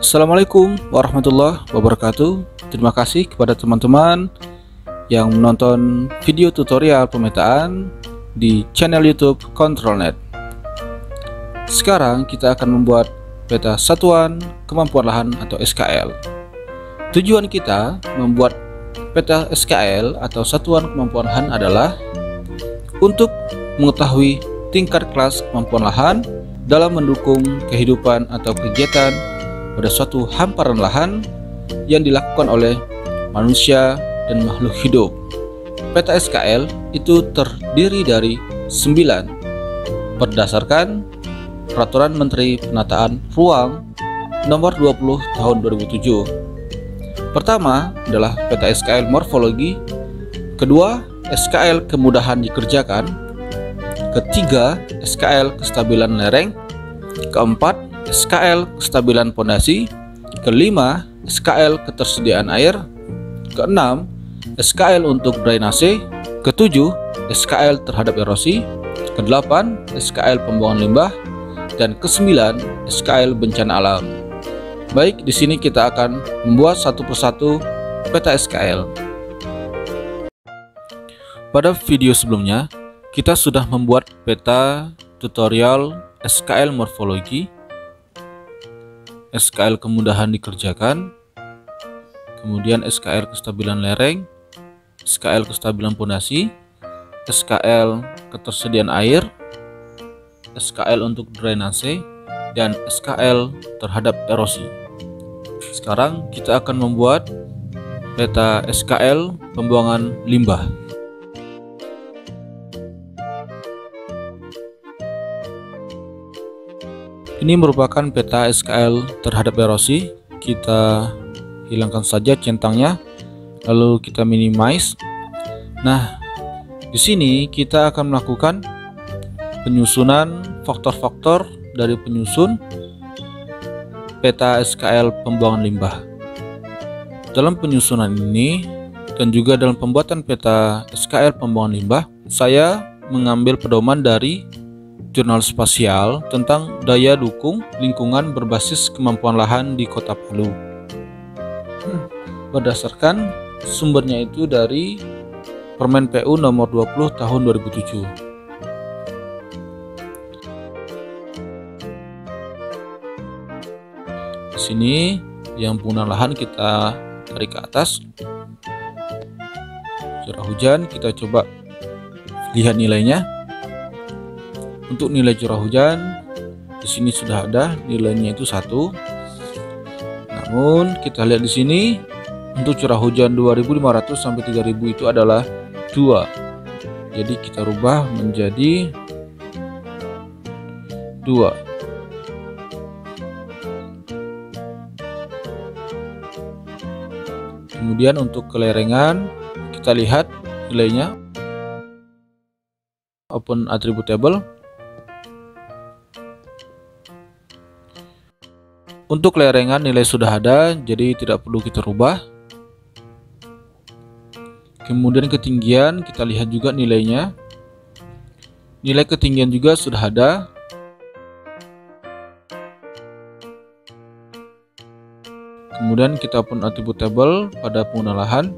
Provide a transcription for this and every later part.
Assalamualaikum warahmatullahi wabarakatuh. Terima kasih kepada teman-teman yang menonton video tutorial pemetaan di channel YouTube ControlNet. Sekarang kita akan membuat peta satuan kemampuan lahan atau SKL. Tujuan kita membuat peta SKL atau satuan kemampuan lahan adalah untuk mengetahui tingkat kelas kemampuan lahan dalam mendukung kehidupan atau kegiatan pada suatu hamparan lahan yang dilakukan oleh manusia dan makhluk hidup. Peta SKL itu terdiri dari 9 berdasarkan Peraturan Menteri Penataan Ruang Nomor 20 Tahun 2007. Pertama adalah peta SKL morfologi, kedua SKL kemudahan dikerjakan, ketiga SKL kestabilan lereng, keempat SKL kestabilan pondasi, kelima SKL ketersediaan air, keenam SKL untuk drainase, ketujuh SKL terhadap erosi, kedelapan SKL pembuangan limbah, dan kesembilan SKL bencana alam. Baik, di sini kita akan membuat satu persatu peta SKL. Pada video sebelumnya, kita sudah membuat peta tutorial SKL morfologi, SKL kemudahan dikerjakan, kemudian SKL kestabilan lereng, SKL kestabilan pondasi, SKL ketersediaan air, SKL untuk drainase, dan SKL terhadap erosi. Sekarang kita akan membuat peta SKL pembuangan limbah. Ini merupakan peta SKL terhadap erosi. Kita hilangkan saja centangnya, lalu kita minimize. Nah, di sini kita akan melakukan penyusunan faktor-faktor dari penyusun peta SKL pembuangan limbah. Dalam penyusunan ini dan juga dalam pembuatan peta SKL pembuangan limbah, saya mengambil pedoman dari Jurnal Spasial tentang daya dukung lingkungan berbasis kemampuan lahan di Kota Palu. Berdasarkan sumbernya itu dari Permen PU nomor 20 tahun 2007. Di sini yang penggunaan lahan kita tarik ke atas. Curah hujan kita coba lihat nilainya. Untuk nilai curah hujan di sini sudah ada nilainya itu 1. Namun kita lihat di sini untuk curah hujan 2.500 sampai 3.000 itu adalah 2. Jadi kita rubah menjadi 2. Kemudian untuk kelerengan kita lihat nilainya, open attribute table. Untuk lerengan nilai sudah ada, jadi tidak perlu kita rubah. Kemudian ketinggian kita lihat juga nilainya. Nilai ketinggian juga sudah ada. Kemudian kita open attribute table pada pengguna lahan.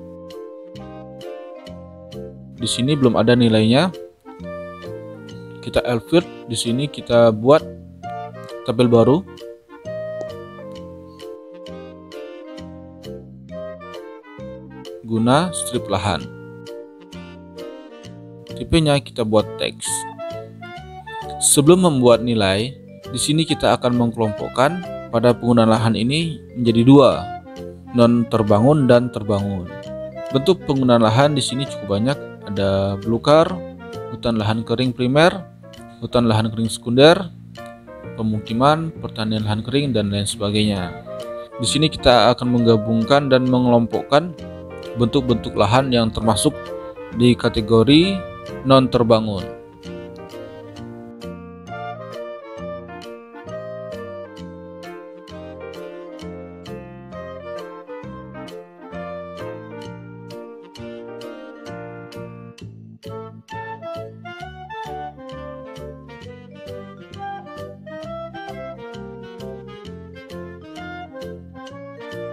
Di sini belum ada nilainya. Kita elevate, di sini kita buat tabel baru. Guna strip lahan. Tipenya kita buat teks. Sebelum membuat nilai, di sini kita akan mengkelompokkan pada penggunaan lahan ini menjadi 2, non terbangun dan terbangun. Bentuk penggunaan lahan di sini cukup banyak, ada belukar, hutan lahan kering primer, hutan lahan kering sekunder, pemukiman, pertanian lahan kering, dan lain sebagainya. Di sini kita akan menggabungkan dan mengelompokkan bentuk-bentuk lahan yang termasuk di kategori non terbangun.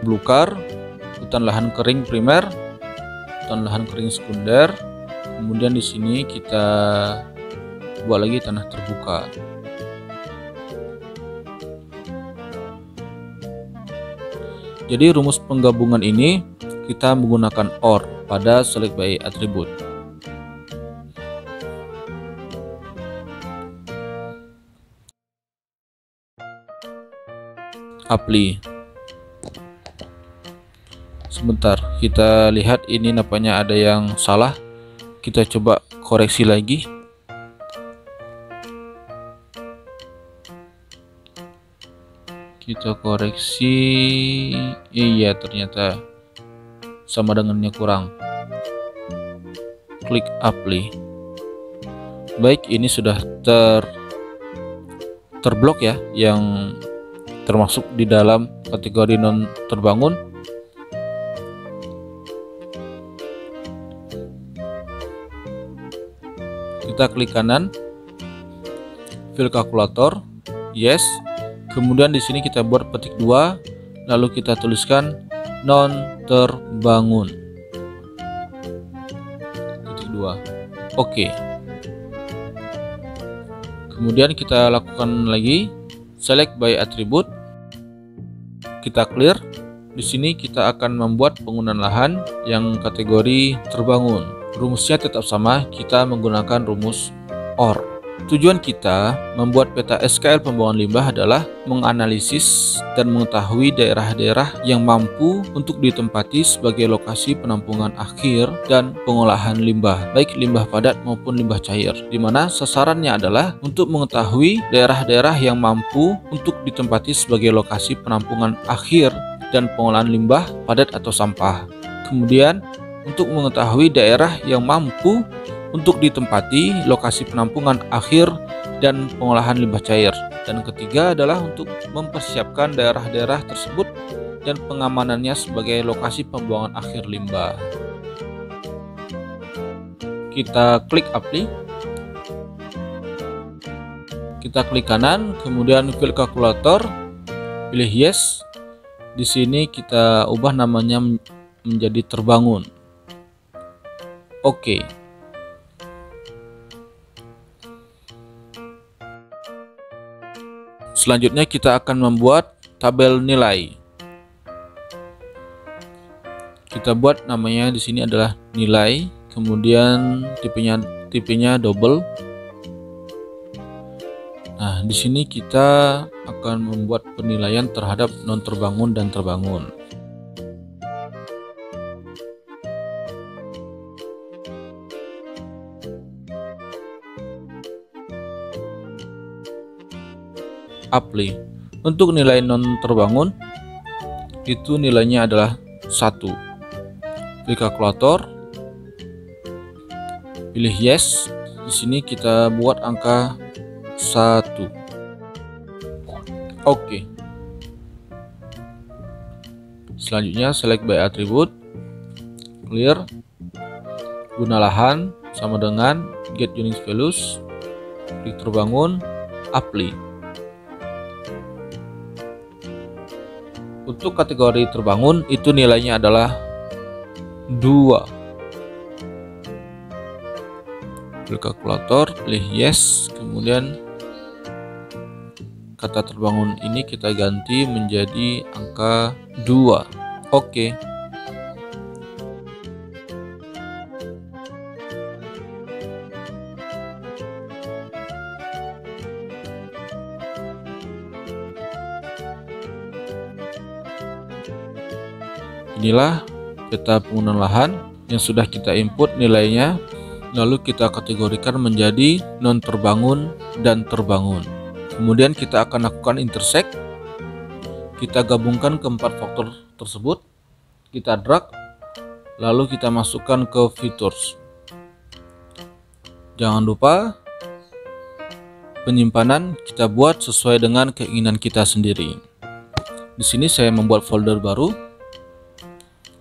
belukar, hutan lahan kering primer, hutan lahan kering sekunder. Kemudian di sini kita buat lagi tanah terbuka. Jadi rumus penggabungan ini kita menggunakan OR pada select by attribute. Apply. Sebentar, kita lihat ini nampaknya ada yang salah. Kita coba koreksi lagi. Kita koreksi. Iya, ternyata sama dengannya kurang. Klik apply. Baik, ini sudah terblok ya, yang termasuk di dalam kategori non terbangun. Kita klik kanan, fill kalkulator, yes. Kemudian di sini kita buat petik 2, lalu kita tuliskan non terbangun. Petik 2. Oke. Kemudian kita lakukan lagi select by attribute. Kita clear. Di sini kita akan membuat penggunaan lahan yang kategori terbangun. Rumusnya tetap sama, kita menggunakan rumus OR. Tujuan kita membuat peta SKL pembuangan limbah adalah menganalisis dan mengetahui daerah-daerah yang mampu untuk ditempati sebagai lokasi penampungan akhir dan pengolahan limbah, baik limbah padat maupun limbah cair, di mana sasarannya adalah untuk mengetahui daerah-daerah yang mampu untuk ditempati sebagai lokasi penampungan akhir dan pengolahan limbah padat atau sampah. Kemudian, untuk mengetahui daerah yang mampu untuk ditempati lokasi penampungan akhir dan pengolahan limbah cair. Dan ketiga adalah untuk mempersiapkan daerah-daerah tersebut dan pengamanannya sebagai lokasi pembuangan akhir limbah. Kita klik apply. Kita klik kanan, kemudian fill kalkulator, pilih yes. Di sini kita ubah namanya menjadi terbangun. Oke. Selanjutnya kita akan membuat tabel nilai. Kita buat namanya di sini adalah nilai, kemudian tipenya double. Nah, di sini kita akan membuat penilaian terhadap non terbangun dan terbangun. Apply. Untuk nilai non terbangun itu nilainya adalah 1. Pilih kalkulator, pilih yes. Di sini kita buat angka 1. Oke. Selanjutnya select by attribute, clear, guna lahan sama dengan get unique values, klik terbangun, apply. Untuk kategori terbangun itu nilainya adalah 2. Pilih kalkulator, pilih yes, kemudian kata terbangun ini kita ganti menjadi angka 2. Oke. Inilah peta penggunaan lahan yang sudah kita input nilainya, lalu kita kategorikan menjadi non terbangun dan terbangun. Kemudian kita akan lakukan intersect. Kita gabungkan keempat faktor tersebut, kita drag, lalu kita masukkan ke features. Jangan lupa penyimpanan kita buat sesuai dengan keinginan kita sendiri. Di sini saya membuat folder baru.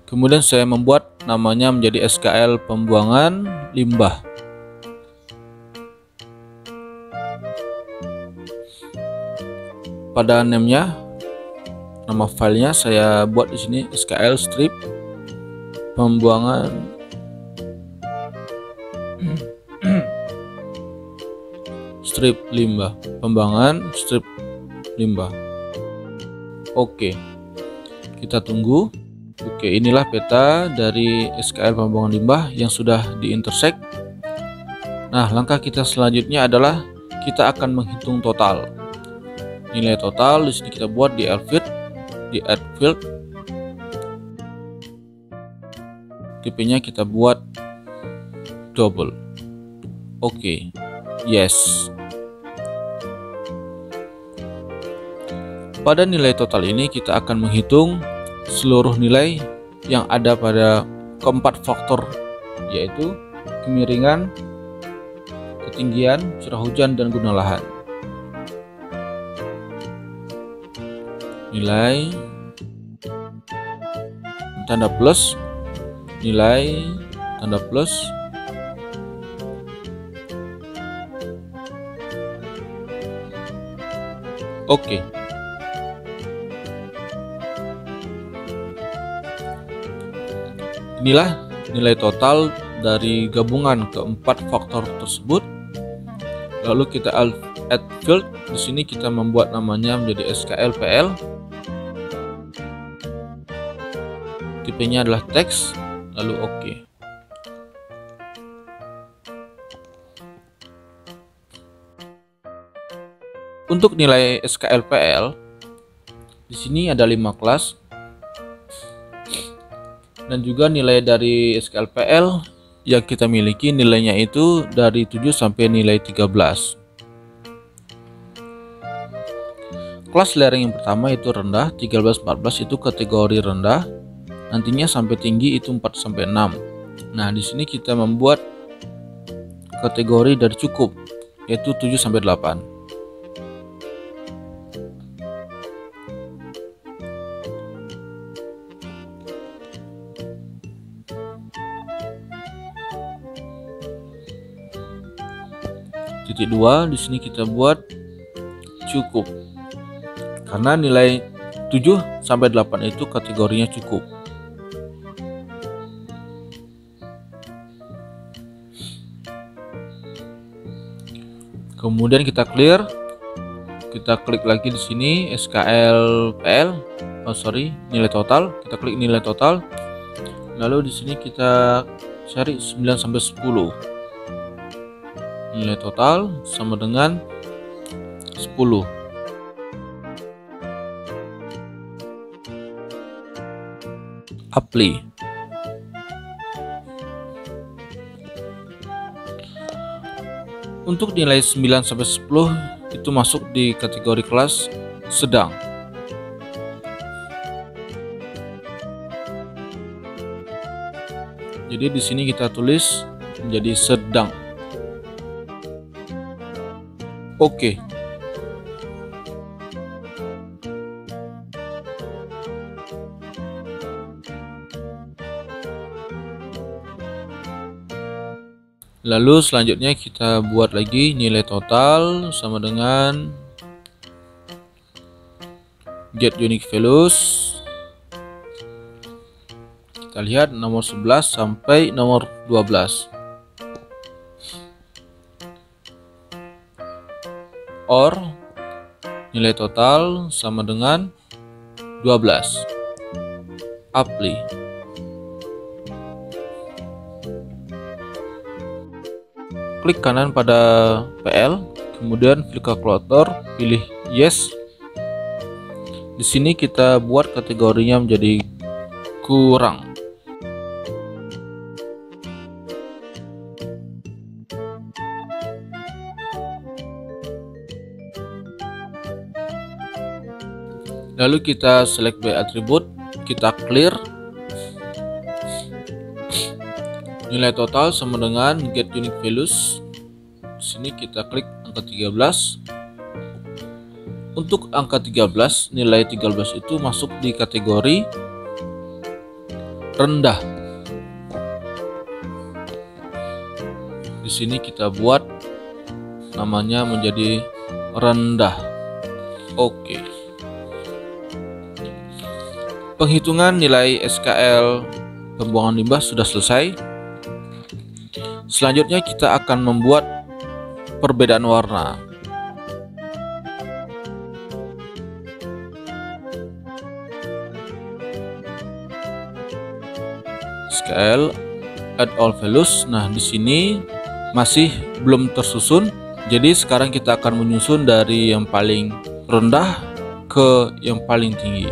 Kemudian saya membuat namanya menjadi SKL pembuangan limbah. Pada name-nya nama filenya saya buat di sini SKL strip pembuangan strip limbah, pembuangan strip limbah. Oke, kita tunggu. Oke, inilah peta dari SKL pembuangan limbah yang sudah diintersect. Nah, langkah kita selanjutnya adalah kita akan menghitung total. Nilai total di sini kita buat di add field. Tipenya kita buat double. Oke, yes. Pada nilai total ini kita akan menghitung seluruh nilai yang ada pada keempat faktor, yaitu kemiringan, ketinggian, curah hujan, dan guna lahan. Nilai tanda plus, nilai tanda plus, oke. Inilah nilai total dari gabungan keempat faktor tersebut. Lalu kita add field. Di sini kita membuat namanya menjadi SKLPL. Tipenya adalah teks. Lalu oke. Untuk nilai SKLPL, di sini ada 5 kelas. Dan juga nilai dari SKLPL yang kita miliki nilainya itu dari 7 sampai nilai 13. Kelas layering yang pertama itu rendah, 13-14 itu kategori rendah. Nantinya sampai tinggi itu 4 sampai 6. Nah, di sini kita membuat kategori dari cukup, yaitu 7 sampai 8. Titik 2 di sini kita buat cukup. Karena nilai 7 sampai 8 itu kategorinya cukup. Kemudian kita clear. Kita klik lagi di sini SKLPL. Nilai total. Kita klik nilai total. Lalu di sini kita cari 9 sampai 10. Nilai total sama dengan 10. Apply. Untuk nilai 9 sampai 10 itu masuk di kategori kelas sedang. Jadi di sini kita tulis menjadi sedang. Oke. Lalu selanjutnya kita buat lagi nilai total sama dengan get unique values. Kita lihat nomor 11 sampai nomor 12. Or nilai total sama dengan 12. Apply. Klik kanan pada PL, kemudian pilih kalkulator, pilih yes. Di sini kita buat kategorinya menjadi kurang. Lalu kita select by attribute, kita clear. Nilai total sama dengan get unique values. Di sini kita klik angka 13. Untuk angka 13, nilai 13 itu masuk di kategori rendah. Di sini kita buat namanya menjadi rendah. Oke. Penghitungan nilai SKL pembuangan limbah sudah selesai. Selanjutnya kita akan membuat perbedaan warna. SKL add all values. Nah, di sini masih belum tersusun. Jadi sekarang kita akan menyusun dari yang paling rendah ke yang paling tinggi.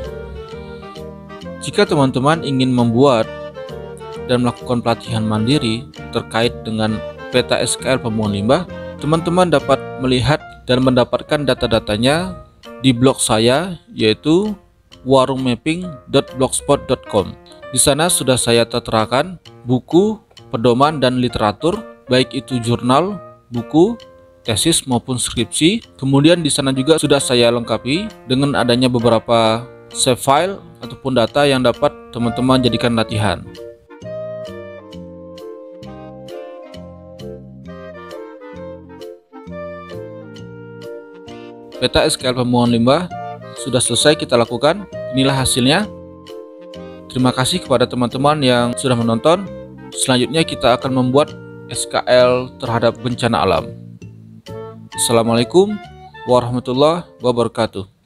Jika teman-teman ingin membuat dan melakukan pelatihan mandiri terkait dengan peta SKL pembuangan limbah, teman-teman dapat melihat dan mendapatkan data-datanya di blog saya, yaitu warungmapping.blogspot.com. Di sana sudah saya terterakan buku, pedoman, dan literatur, baik itu jurnal, buku, tesis maupun skripsi. Kemudian di sana juga sudah saya lengkapi dengan adanya beberapa save file ataupun data yang dapat teman-teman jadikan latihan. Peta SKL pembuangan limbah sudah selesai kita lakukan. Inilah hasilnya. Terima kasih kepada teman-teman yang sudah menonton. Selanjutnya kita akan membuat SKL terhadap bencana alam. Assalamualaikum warahmatullahi wabarakatuh.